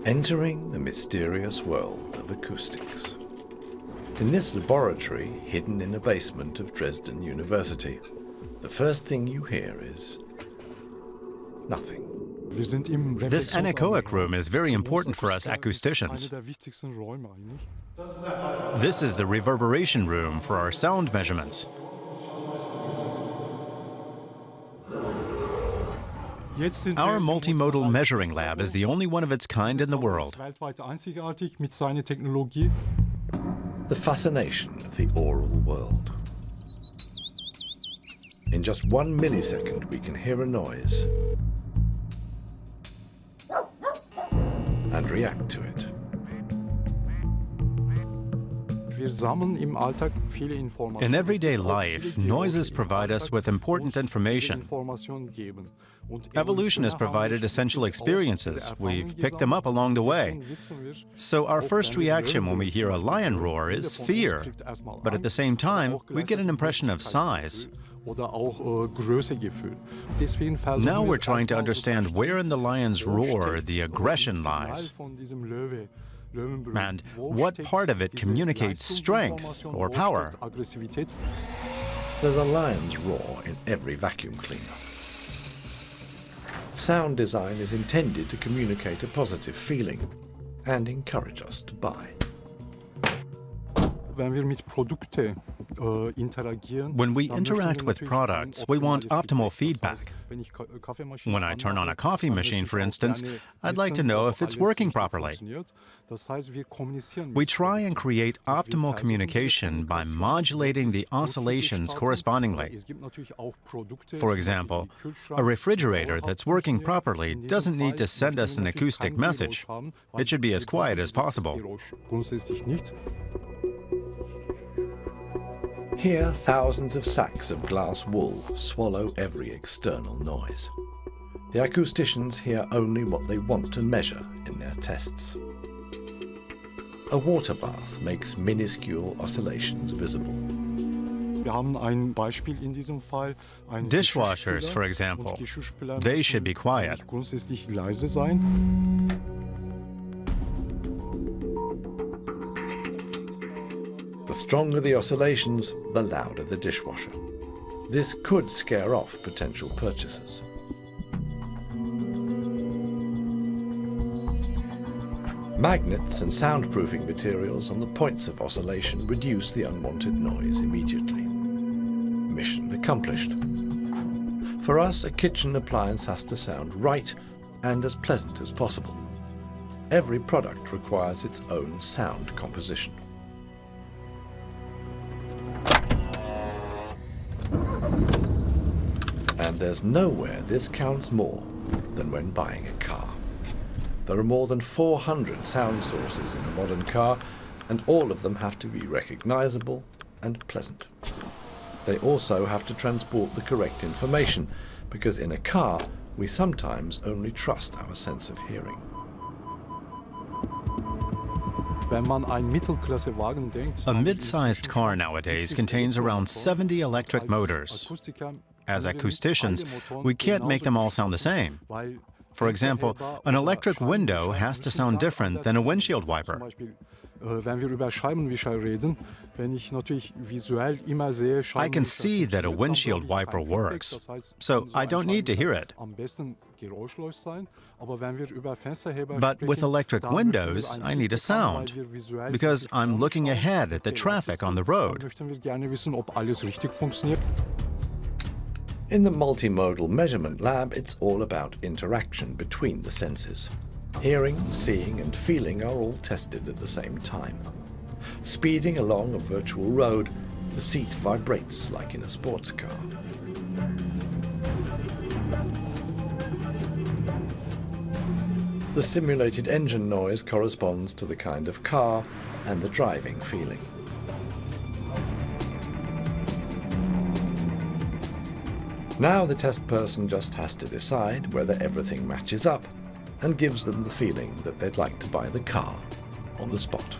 Entering the mysterious world of acoustics. In this laboratory, hidden in a basement of Dresden University, the first thing you hear is nothing. This anechoic room is very important for us acousticians. This is the reverberation room for our sound measurements. Our multimodal measuring lab is the only one of its kind in the world. The fascination of the oral world. In just 1 millisecond, we can hear a noise and react to it. In everyday life, noises provide us with important information. Evolution has provided essential experiences. We've picked them up along the way. So our first reaction when we hear a lion roar is fear. But at the same time, we get an impression of size. Now we're trying to understand where in the lion's roar the aggression lies, and what part of it communicates strength or power. There's a lion's roar in every vacuum cleaner. Sound design is intended to communicate a positive feeling and encourage us to buy. When we interact with products, we want optimal feedback. When I turn on a coffee machine, for instance, I'd like to know if it's working properly. We try and create optimal communication by modulating the oscillations correspondingly. For example, a refrigerator that's working properly doesn't need to send us an acoustic message. It should be as quiet as possible. Here, thousands of sacks of glass wool swallow every external noise. The acousticians hear only what they want to measure in their tests. A water bath makes minuscule oscillations visible. Dishwashers, for example, they should be quiet. The stronger the oscillations, the louder the dishwasher. This could scare off potential purchasers. Magnets and soundproofing materials on the points of oscillation reduce the unwanted noise immediately. Mission accomplished. For us, a kitchen appliance has to sound right and as pleasant as possible. Every product requires its own sound composition. And there's nowhere this counts more than when buying a car. There are more than 400 sound sources in a modern car, and all of them have to be recognizable and pleasant. They also have to transport the correct information, because in a car, we sometimes only trust our sense of hearing. A mid-sized car nowadays contains around 70 electric motors. As acousticians, we can't make them all sound the same. For example, an electric window has to sound different than a windshield wiper. I can see that a windshield wiper works, so I don't need to hear it. But with electric windows, I need a sound, because I'm looking ahead at the traffic on the road. In the multimodal measurement lab, it's all about interaction between the senses. Hearing, seeing, and feeling are all tested at the same time. Speeding along a virtual road, the seat vibrates like in a sports car. The simulated engine noise corresponds to the kind of car and the driving feeling. Now the test person just has to decide whether everything matches up and gives them the feeling that they'd like to buy the car on the spot.